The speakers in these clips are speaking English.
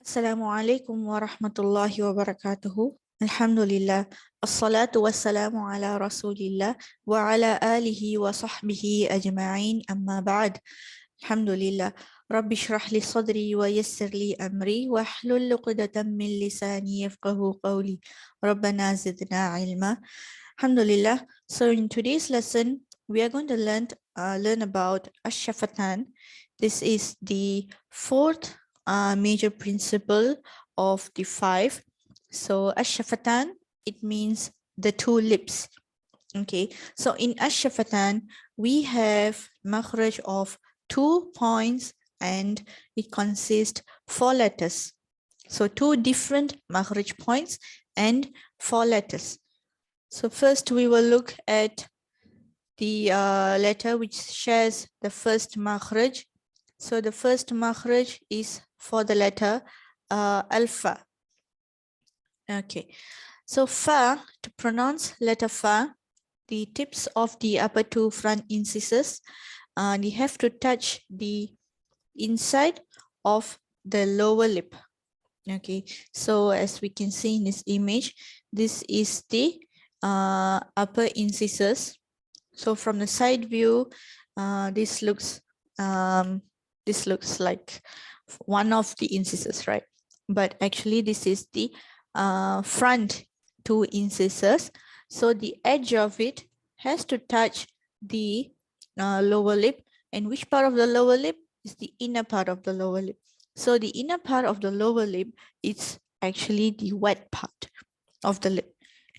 Assalamu alaikum wa rahmatullahi wa barakatuhu. Alhamdulillah. As-salatu wassalamu ala rasulillah wa ala alihi wa sahbihi ajma'in amma ba'd. Alhamdulillah. Rabbi shrah li sadri wa yassir li amri wa hlul 'uqdatam min lisani yafqahu qawli. Rabbana zidna ilma. Alhamdulillah. So in today's lesson, we are going to learn about Ash-Shafatan. This is the fourth major principle of the five. So Ash-Shafatan, it means the two lips. Okay, so in Ash-Shafatan, we have makhraj of 2 points and it consists 4 letters. So 2 different makhraj points and 4 letters. So first we will look at the letter which shares the first makhraj. So the first makhraj is for the letter alpha. Okay, so fa, to pronounce letter fa, the tips of the upper 2 front incisors, you have to touch the inside of the lower lip. Okay, so as we can see in this image, this is the upper incisors. So from the side view, this looks like one of the incisors, right? But actually this is the front 2 incisors. So the edge of it has to touch the lower lip. And which part of the lower lip is the inner part of the lower lip? So the inner part of the lower lip is actually the wet part of the lip.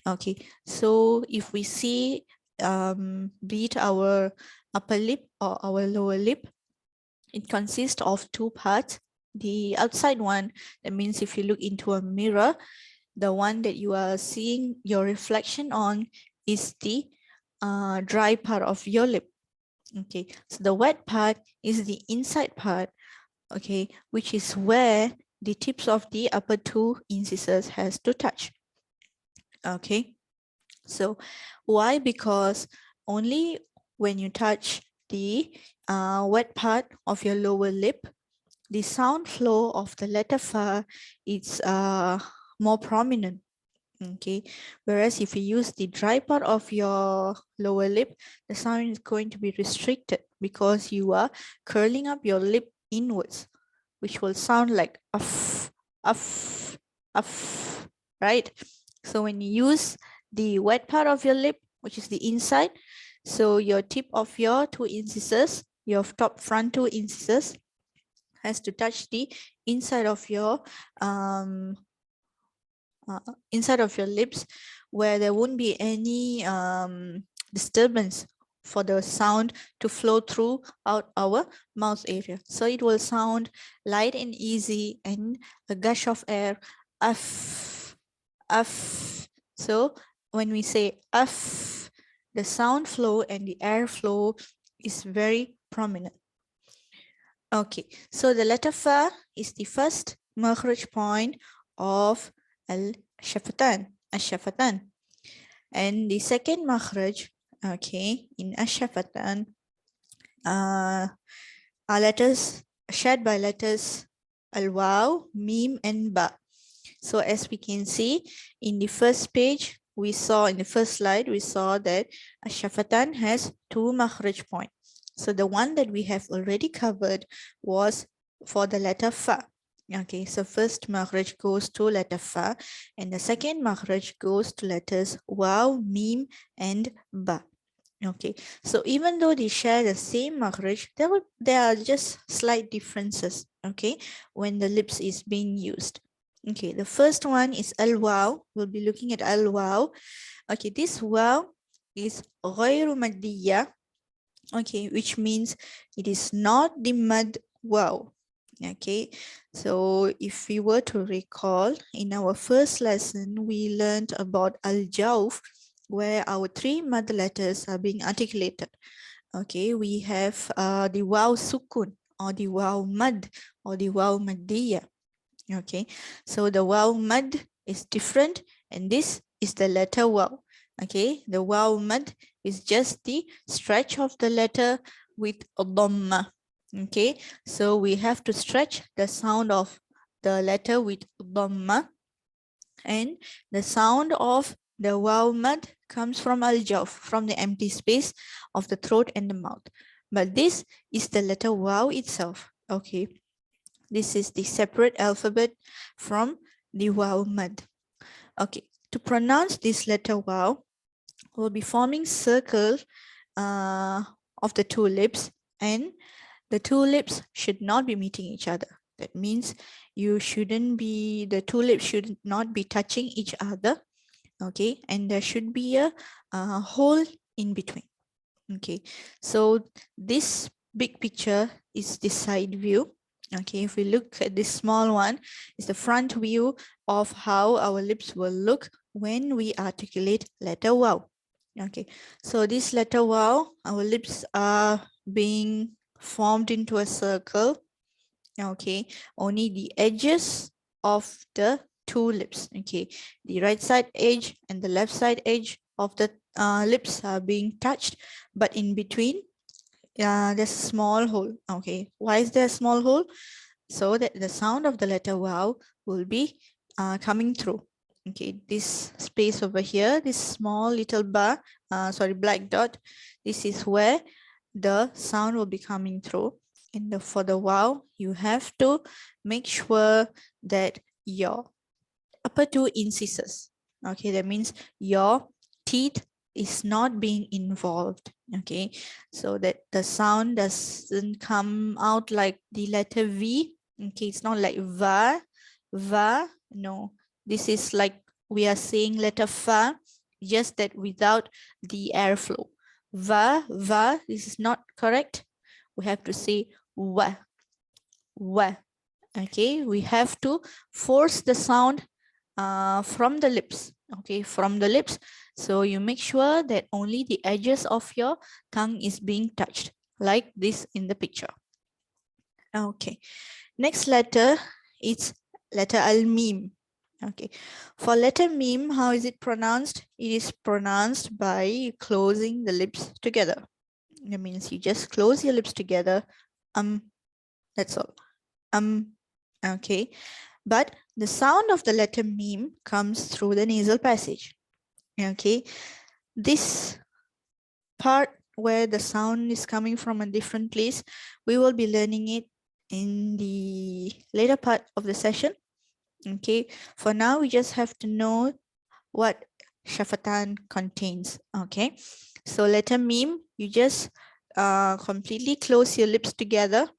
Okay, so if we see be it our upper lip or our lower lip, it consists of 2 parts. The outside one, that means if you look into a mirror, the one that you are seeing your reflection on is the dry part of your lip. Okay, so the wet part is the inside part, okay, which is where the tips of the upper 2 incisors has to touch. Okay, so why? Because only when you touch the wet part of your lower lip, the sound flow of the letter fa is more prominent. Okay, whereas if you use the dry part of your lower lip, the sound is going to be restricted because you are curling up your lip inwards, which will sound like uff, uff, uff, right? So when you use the wet part of your lip, which is the inside, so your tip of your 2 incisors, your top front 2 incisors, has to touch the inside of your lips, where there won't be any disturbance for the sound to flow throughout our mouth area. So it will sound light and easy, and a gush of air, uff, uff. So when we say uff, the sound flow and the air flow is very prominent. Okay, so the letter fa is the first makhraj point of Al-Shafatan, Ash-Shafatan. And the second makhraj, okay, in Ash-Shafatan, are letters shared by letters Al-Waw, Mim, and Ba. So as we can see in the first page, we saw in the first slide, we saw that Ash-Shafatan has 2 makhraj points. So the one that we have already covered was for the letter fa. Okay, so first makhraj goes to letter fa, and the second makhraj goes to letters waw, mim, and ba. Okay, so even though they share the same makhraj, there are just slight differences, okay, when the lips is being used. Okay, the first one is al-waw. We'll be looking at al-waw. Okay, this waw is ghayru maddiyya. Okay, which means it is not the mad waw. Okay, so if we were to recall, in our first lesson, we learned about al-jawf, where our 3 mad letters are being articulated. Okay, we have the waw sukun, or the waw mad, or the waw maddiya. Okay, so the waw mad is different, and this is the letter waw. Okay, the waw mad is just the stretch of the letter with a dhamma. Okay, so we have to stretch the sound of the letter with dhamma, and the sound of the waw mad comes from al-jawf, from the empty space of the throat and the mouth. But this is the letter waw itself. Okay, this is the separate alphabet from the waw mad. Okay, to pronounce this letter waw, we'll be forming circle of the two lips, and the two lips should not be meeting each other. That means the two lips should not be touching each other. Okay, and there should be a hole in between. Okay, so this big picture is the side view. Okay, if we look at this small one, it's the front view of how our lips will look when we articulate letter waw. Okay, so this letter waw, our lips are being formed into a circle. Okay, only the edges of the two lips. Okay, the right side edge and the left side edge of the lips are being touched, but in between there's a small hole. Okay, why is there a small hole? So that the sound of the letter waw will be coming through. Okay, this space over here, this small little bar, black dot, this is where the sound will be coming through. And for the waw, you have to make sure that your upper two incisors, okay, that means your teeth is not being involved. Okay, so that the sound doesn't come out like the letter V. Okay, it's not like va, no, this is like we are saying letter fa, just that without the airflow. Va, this is not correct. We have to say wa. Okay, we have to force the sound from the lips. Okay, from the lips. So you make sure that only the edges of your tongue is being touched, like this in the picture. Okay, next letter is letter al-mim. Okay, for letter mim, how is it pronounced? It is pronounced by closing the lips together. That means you just close your lips together. That's all. Okay, but the sound of the letter mim comes through the nasal passage. Okay, this part where the sound is coming from a different place, we will be learning it in the later part of the session. Okay, for now we just have to know what Ashafatan contains. Okay, so letter mim, you just completely close your lips together.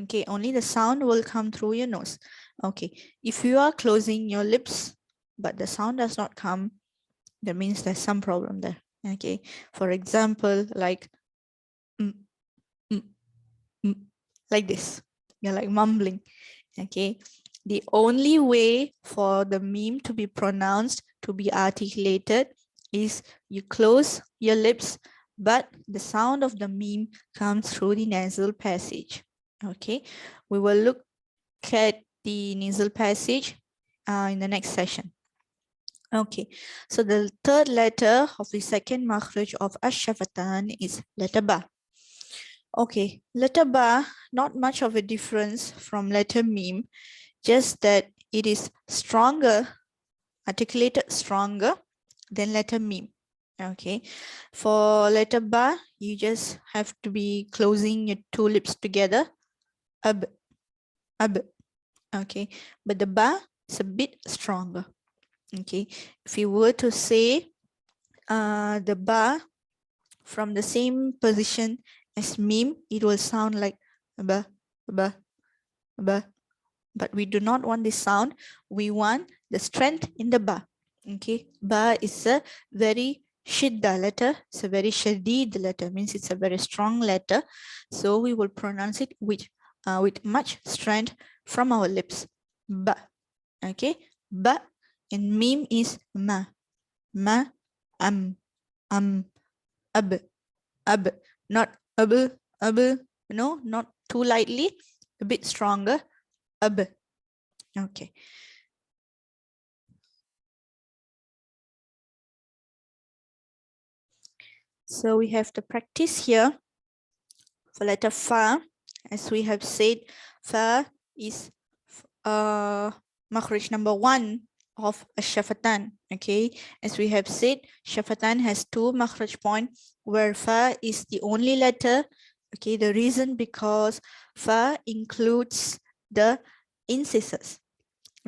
Okay, only the sound will come through your nose. Okay, if you are closing your lips but the sound does not come, that means there's some problem there. Okay, for example, like like this, you're like mumbling. Okay, the only way for the meme to be pronounced, to be articulated, is you close your lips, but the sound of the meme comes through the nasal passage. Okay, we will look at the nasal passage in the next session. Okay, so the third letter of the second makhraj of Ash-Shafatan is letter ba. Okay, letter ba, not much of a difference from letter mim, just that it is stronger, articulated stronger than letter mim. Okay, for letter ba, you just have to be closing your two lips together. Ab. Okay, but the ba is a bit stronger. Okay, if you were to say the ba from the same position as mim, it will sound like ba, ba, ba. But we do not want this sound. We want the strength in the ba. Okay, ba is a very shidda letter. It's a very shadid letter, means it's a very strong letter. So we will pronounce it with much strength from our lips. Ba. Okay, ba. And mim is ma, ab, not ab, no, not too lightly, a bit stronger, ab. Okay. So we have the practice here for letter fa. As we have said, fa is makhraj number 1 of Ashafatan. Okay, as we have said, Shafatan has 2 makhraj points where fa is the only letter. Okay, the reason because fa includes the incisors,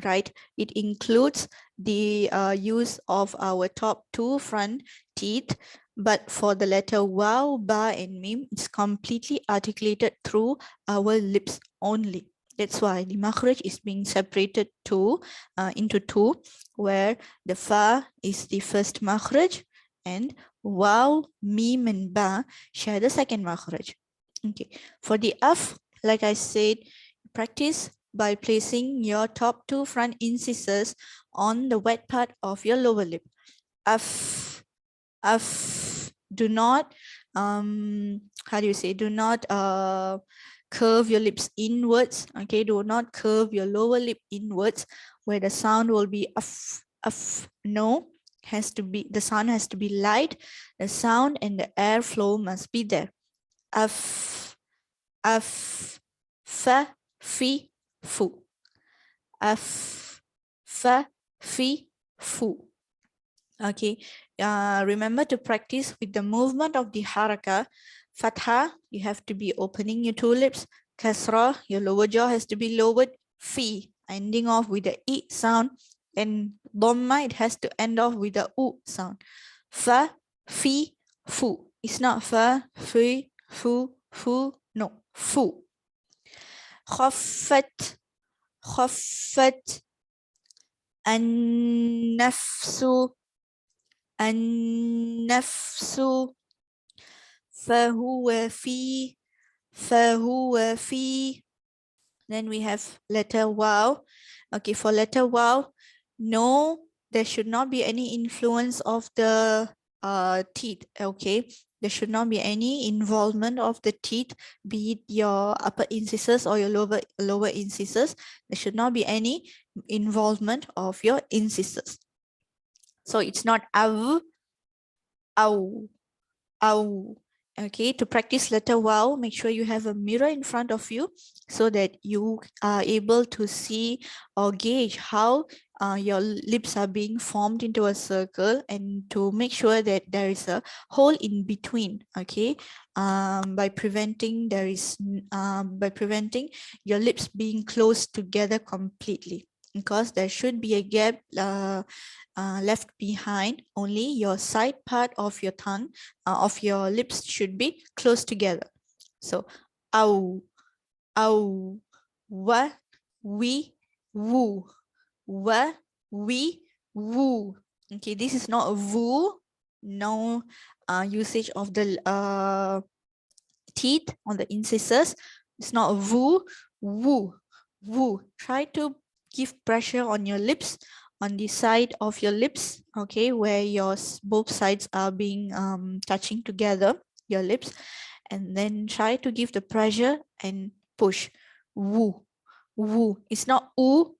right? It includes the use of our top 2 front teeth, but for the letter waw, ba, and mim, it's completely articulated through our lips only. That's why the makhraj is being separated into 2, where the fa is the first makhraj and waw, mim, and ba share the second makhraj. Okay, for the af, like I said, practice by placing your top 2 front incisors on the wet part of your lower lip. Af, af. Do not, do not curve your lips inwards. Okay, do not curve your lower lip inwards where the sound will be af, af. No, the sound has to be light. The sound and the airflow must be there. Af, af, fa, fi, fu. Af, fa, fi, fu. Okay, remember to practice with the movement of the haraka. Fatha, you have to be opening your 2 lips. Kasra, your lower jaw has to be lowered. Fi, ending off with the E sound. And Dhamma, it has to end off with the U sound. Fa, fi, fu. It's not fa, fi, fu, fu. No, fu. خفت خفت النفس النفس فهو في. Then we have letter wow. Okay, for letter wow, no, there should not be any influence of the teeth. Okay, there should not be any involvement of the teeth, be it your upper incisors or your lower incisors. There should not be any involvement of your incisors. So it's not aw, aw, aw. Okay, to practice letter wow, make sure you have a mirror in front of you so that you are able to see or gauge how your lips are being formed into a circle, and to make sure that there is a hole in between. Okay, by preventing your lips being closed together completely, because there should be a gap left behind. Only your side part of your tongue, of your lips, should be close together. So, au, au, wa, we, woo, wa, we, woo. Okay, this is not a woo. No usage of the teeth on the incisors. It's not a woo, woo, woo. Try to give pressure on your lips, on the side of your lips, okay, where your both sides are being touching together, your lips, and then try to give the pressure and push. Woo, woo. It's not oo,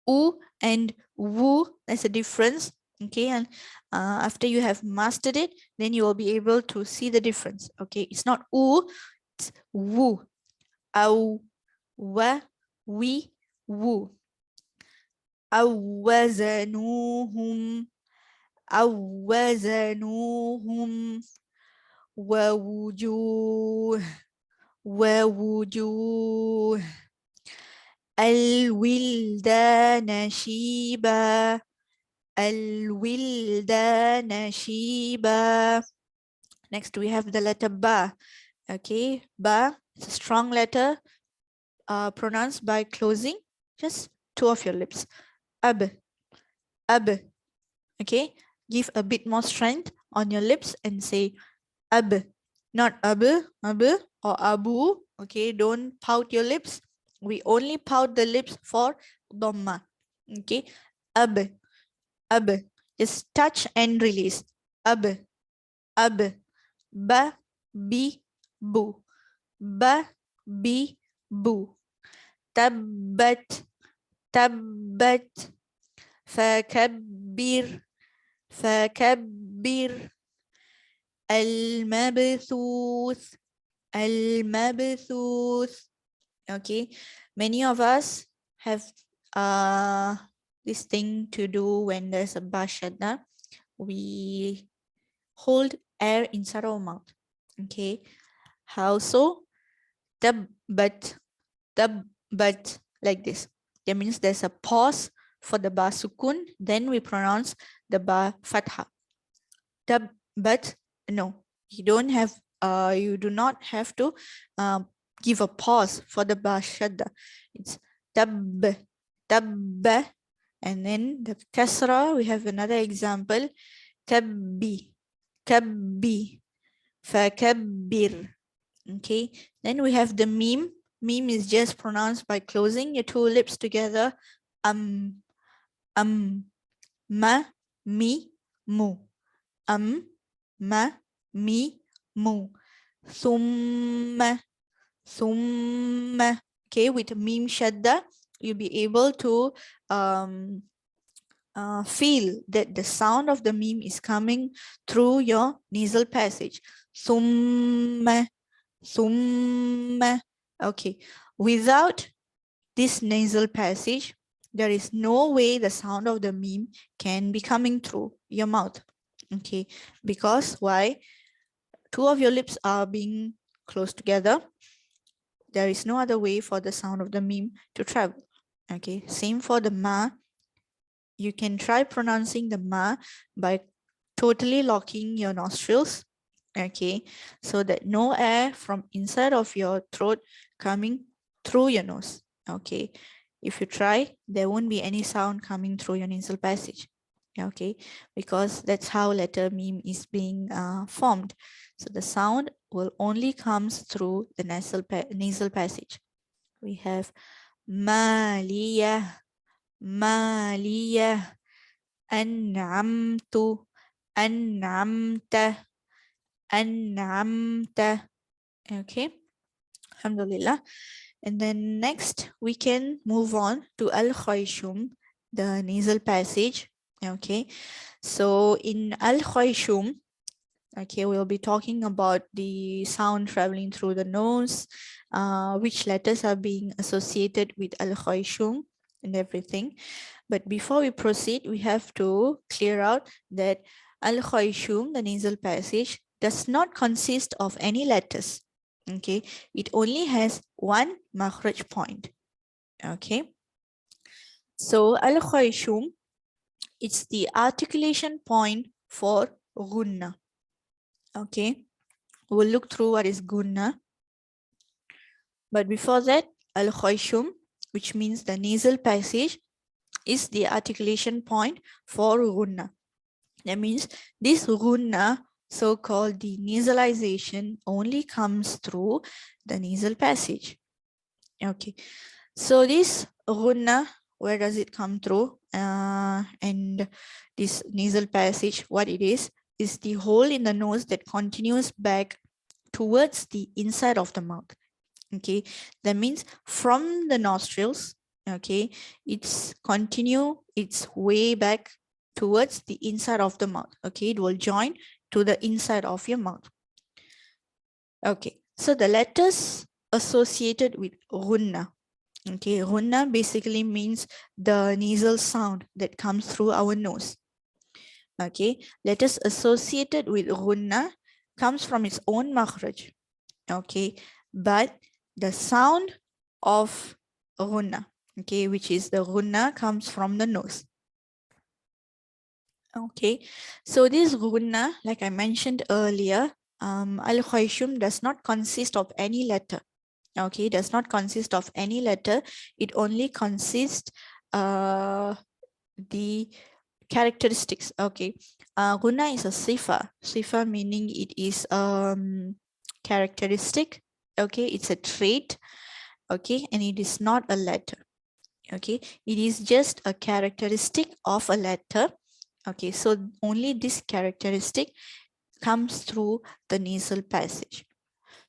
oo and woo. There's a difference. Okay, and after you have mastered it, then you will be able to see the difference. Okay, it's not oo, it's woo. Au, wa, we, woo. أو وزنوهم ووجوه الولدان شيبا. Next we have the letter ba. Okay, ba, it's a strong letter, pronounced by closing just 2 of your lips. Ab, okay, give a bit more strength on your lips and say ab, not ab, or abu. Okay, don't pout your lips. We only pout the lips for dhamma. Okay, ab, just touch and release. Ab, ba, bi, bu, ba, bi, bu. Tabbat, فكبر المبثوث. Okay, many of us have this thing to do when there's a ba shadda, we hold air inside our mouth. Okay, how so? Tabbat, tabbat, like this. That means there's a pause for the ba sukun, then we pronounce the ba fatha. Tabbat, no, you don't have, you do not have to give a pause for the ba shadda. It's tab, tabba, and then the kasra, we have another example, kabbi, kabbi, fakabbir. Okay, then we have the meme. Meme is just pronounced by closing your two lips together. Ma, mi, mu. Ma, mi, mu. Summa, summa. Okay, with meme shadda, you'll be able to feel that the sound of the meme is coming through your nasal passage. Summa, summa. Okay, without this nasal passage, there is no way the sound of the meme can be coming through your mouth. Okay, because why? Two of your lips are being close together. There is no other way for the sound of the meme to travel. Okay, same for the ma. You can try pronouncing the ma by totally locking your nostrils. Okay, so that no air from inside of your throat coming through your nose. Okay, if you try, there won't be any sound coming through your nasal passage. Okay, because that's how letter meme is being formed. So the sound will only comes through the nasal passage. We have maliyah, maliyah, an'amtu, an'amta, an'amta. Okay, alhamdulillah. And then next we can move on to Al-Khaishum, the nasal passage. Okay, so in Al-Khaishum, okay, we'll be talking about the sound traveling through the nose, which letters are being associated with Al-Khaishum and everything. But before we proceed, we have to clear out that Al-Khaishum, the nasal passage, does not consist of any letters. Okay, it only has one makhraj point. Okay, so Al-Khaishum, it's the articulation point for gunna. Okay, we'll look through what is gunna. But before that, Al-Khaishum, which means the nasal passage, is the articulation point for gunna. That means this gunna, so-called the nasalization, only comes through the nasal passage. Okay, so this gunna, where does it come through? And this nasal passage, what it is the hole in the nose that continues back towards the inside of the mouth. Okay, that means from the nostrils, okay, it's way back towards the inside of the mouth. Okay, it will join to the inside of your mouth. Okay, so the letters associated with gunna. Okay, gunna basically means the nasal sound that comes through our nose. Okay, letters associated with gunna comes from its own makhraj. Okay, but the sound of gunna, okay, which is the gunna, comes from the nose. Okay, so this gunna, like I mentioned earlier, Al-Khaishum does not consist of any letter. Okay, it does not consist of any letter. It only consists the characteristics. Okay, gunna is a sifa. Sifa meaning it is characteristic. Okay, it's a trait. Okay, and it is not a letter. Okay, it is just a characteristic of a letter. Okay, so only this characteristic comes through the nasal passage.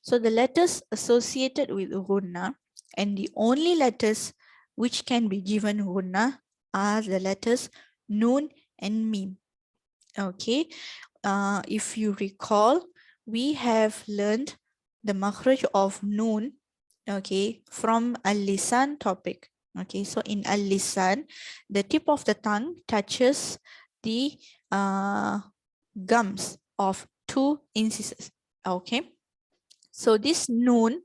So the letters associated with gunna, and the only letters which can be given gunna, are the letters nun and mim. Okay, if you recall, we have learned the makhraj of nun, okay, from al-lisan topic. Okay, so in al-lisan, the tip of the tongue touches the gums of two incisors. Okay, so this noon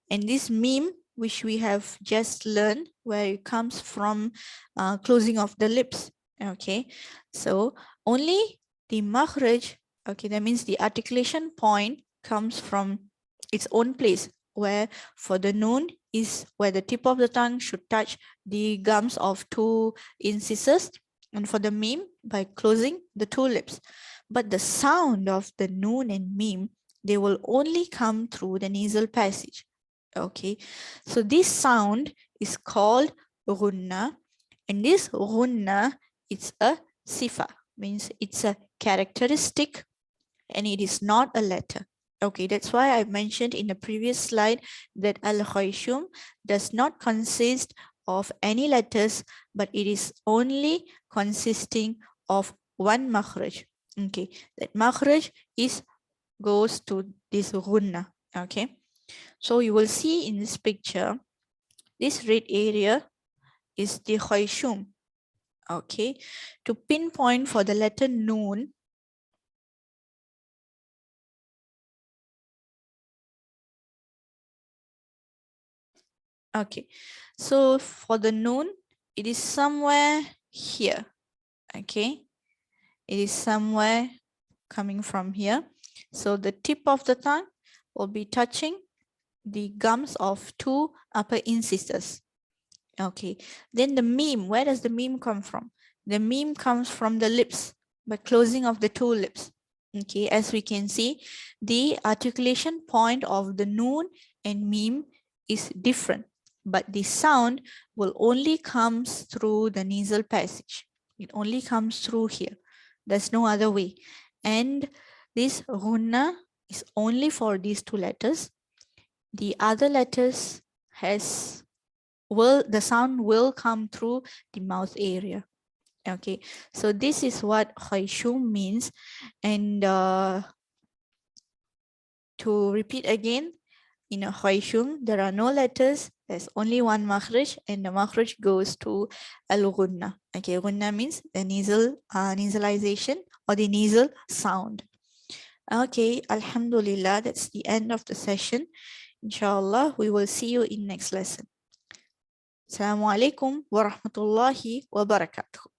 and this meme, which we have just learned, where it comes from closing of the lips. Okay, so only the makhraj, okay, that means the articulation point comes from its own place, where for the noon is where the tip of the tongue should touch the gums of two incisors, and for the meme by closing the two lips. But the sound of the noon and meme, they will only come through the nasal passage. Okay, so this sound is called ghunna, and this ghunna, it's a sifa, means it's a characteristic and it is not a letter. Okay, that's why I mentioned in the previous slide that Al-Khaishum does not consist of any letters, but it is only consisting of one makhraj. Okay, that makhraj is goes to this ghunna. Okay, so you will see in this picture, this red area is the Khaishum. Okay, to pinpoint for the letter noon, okay, so for the noon, it is somewhere here. Okay, it is somewhere coming from here. So the tip of the tongue will be touching the gums of two upper incisors. Okay, then the meme, where does the meme come from? The meme comes from the lips, by closing of the two lips. Okay, as we can see, the articulation point of the noon and meme is different, but the sound will only comes through the nasal passage. It only comes through here. There's no other way. And this ghunna is only for these two letters. The other letters has the sound will come through the mouth area. Okay, so this is what Khaishum means. And to repeat again, in a Khaishum, there are no letters. There's only one makhraj, and the makhraj goes to al-ghunna. Okay, ghunna means the nasal nasalization or the nasal sound. Okay, alhamdulillah, that's the end of the session. Inshallah, we will see you in next lesson. Assalamu alaikum wa rahmatullahi wa barakatuh.